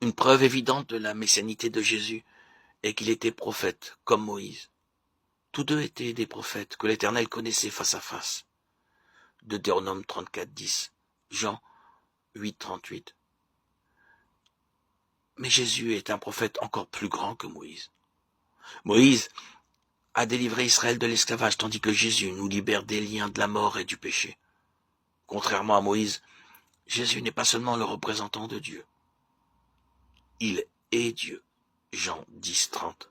Une preuve évidente de la messianité de Jésus est qu'il était prophète, comme Moïse. Tous deux étaient des prophètes que l'Éternel connaissait face à face. Deutéronome 34, 10, Jean 8, 38. Mais Jésus est un prophète encore plus grand que Moïse. Moïse a délivré Israël de l'esclavage, tandis que Jésus nous libère des liens de la mort et du péché. Contrairement à Moïse, Jésus n'est pas seulement le représentant de Dieu. Il est Dieu. Jean 10, 30.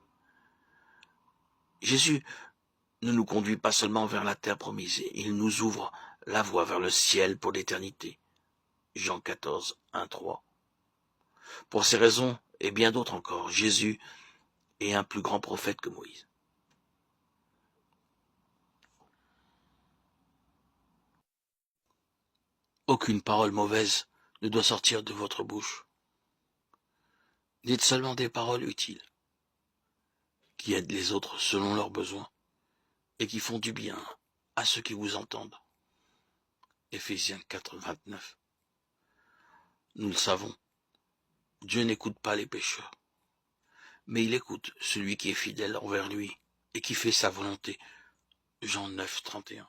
Jésus ne nous conduit pas seulement vers la terre promise, il nous ouvre la voie vers le ciel pour l'éternité. Jean 14, 1, 3. Pour ces raisons, et bien d'autres encore, Jésus est un plus grand prophète que Moïse. Aucune parole mauvaise ne doit sortir de votre bouche. Dites seulement des paroles utiles, qui aident les autres selon leurs besoins, et qui font du bien à ceux qui vous entendent. Éphésiens 4, 29. Nous le savons, Dieu n'écoute pas les pécheurs, mais il écoute celui qui est fidèle envers lui et qui fait sa volonté. Jean 9, 31.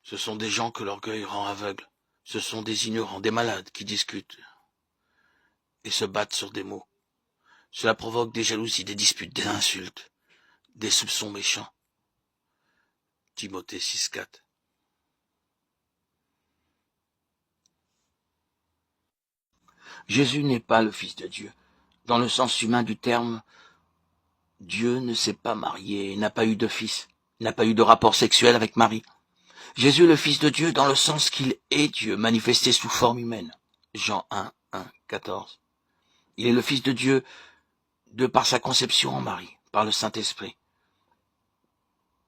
Ce sont des gens que l'orgueil rend aveugles. Ce sont des ignorants, des malades qui discutent et se battent sur des mots. Cela provoque des jalousies, des disputes, des insultes, des soupçons méchants. Timothée 6, 4. Jésus n'est pas le Fils de Dieu. Dans le sens humain du terme, Dieu ne s'est pas marié, n'a pas eu de fils, n'a pas eu de rapport sexuel avec Marie. Jésus est le Fils de Dieu dans le sens qu'il est Dieu, manifesté sous forme humaine. Jean 1, 1, 14. Il est le Fils de Dieu de par sa conception en Marie, par le Saint-Esprit.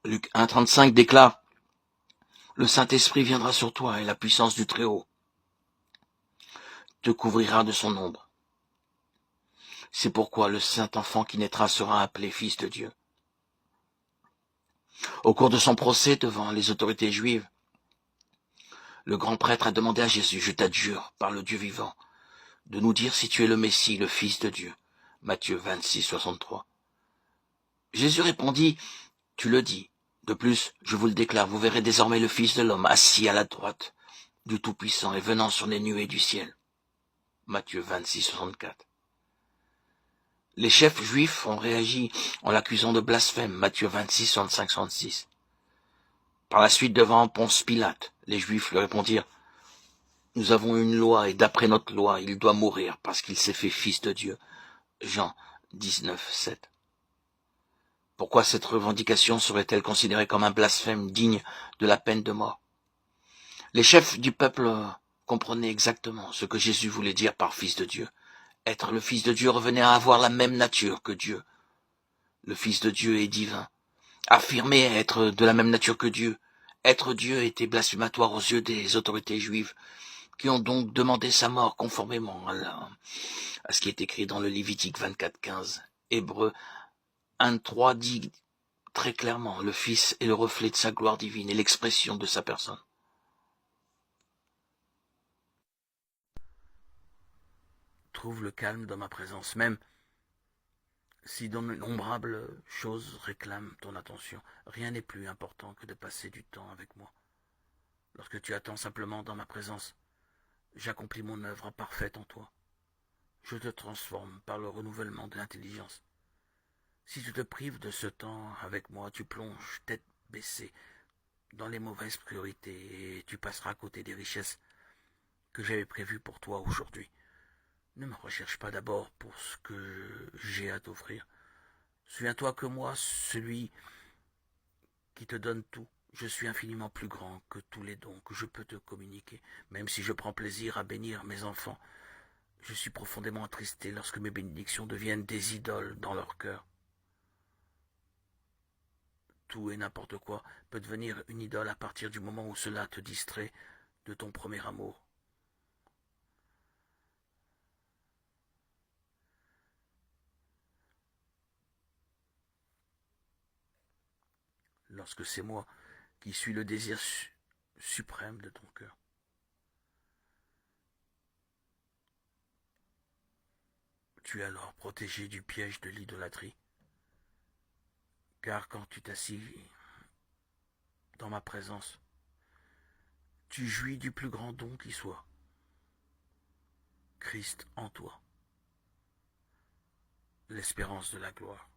Luc 1, 35 déclare « Le Saint-Esprit viendra sur toi et la puissance du Très-Haut te couvrira de son ombre. C'est pourquoi le Saint-Enfant qui naîtra sera appelé Fils de Dieu. » Au cours de son procès devant les autorités juives, le grand prêtre a demandé à Jésus « Je t'adjure, par le Dieu vivant, de nous dire si tu es le Messie, le Fils de Dieu. » Matthieu 26, 63. Jésus répondit « Tu le dis. De plus, je vous le déclare, vous verrez désormais le Fils de l'homme assis à la droite du Tout-Puissant et venant sur les nuées du ciel. » Matthieu 26, 64. Les chefs juifs ont réagi en l'accusant de blasphème. Matthieu 26, 65, 66. Par la suite, devant Ponce Pilate, les Juifs lui répondirent « Nous avons une loi et d'après notre loi, il doit mourir parce qu'il s'est fait fils de Dieu. » Jean 19, 7. Pourquoi cette revendication serait-elle considérée comme un blasphème digne de la peine de mort? Les chefs du peuple comprenaient exactement ce que Jésus voulait dire par fils de Dieu. Être le Fils de Dieu revenait à avoir la même nature que Dieu. Le Fils de Dieu est divin. Affirmer être de la même nature que Dieu, être Dieu était blasphématoire aux yeux des autorités juives, qui ont donc demandé sa mort conformément à ce qui est écrit dans le Lévitique 24, 15. Hébreux 1, 3 dit très clairement, le Fils est le reflet de sa gloire divine et l'expression de sa personne. Trouve le calme dans ma présence, même si d'innombrables choses réclament ton attention. Rien n'est plus important que de passer du temps avec moi. Lorsque tu attends simplement dans ma présence, j'accomplis mon œuvre parfaite en toi. Je te transforme par le renouvellement de l'intelligence. Si tu te prives de ce temps avec moi, tu plonges tête baissée dans les mauvaises priorités et tu passeras à côté des richesses que j'avais prévues pour toi aujourd'hui. Ne me recherche pas d'abord pour ce que j'ai à t'offrir. Souviens-toi que moi, celui qui te donne tout, je suis infiniment plus grand que tous les dons que je peux te communiquer. Même si je prends plaisir à bénir mes enfants, je suis profondément attristé lorsque mes bénédictions deviennent des idoles dans leur cœur. Tout et n'importe quoi peut devenir une idole à partir du moment où cela te distrait de ton premier amour. Lorsque c'est moi qui suis le désir suprême de ton cœur. Tu es alors protégé du piège de l'idolâtrie, car quand tu t'assis dans ma présence, tu jouis du plus grand don qui soit, Christ en toi, l'espérance de la gloire.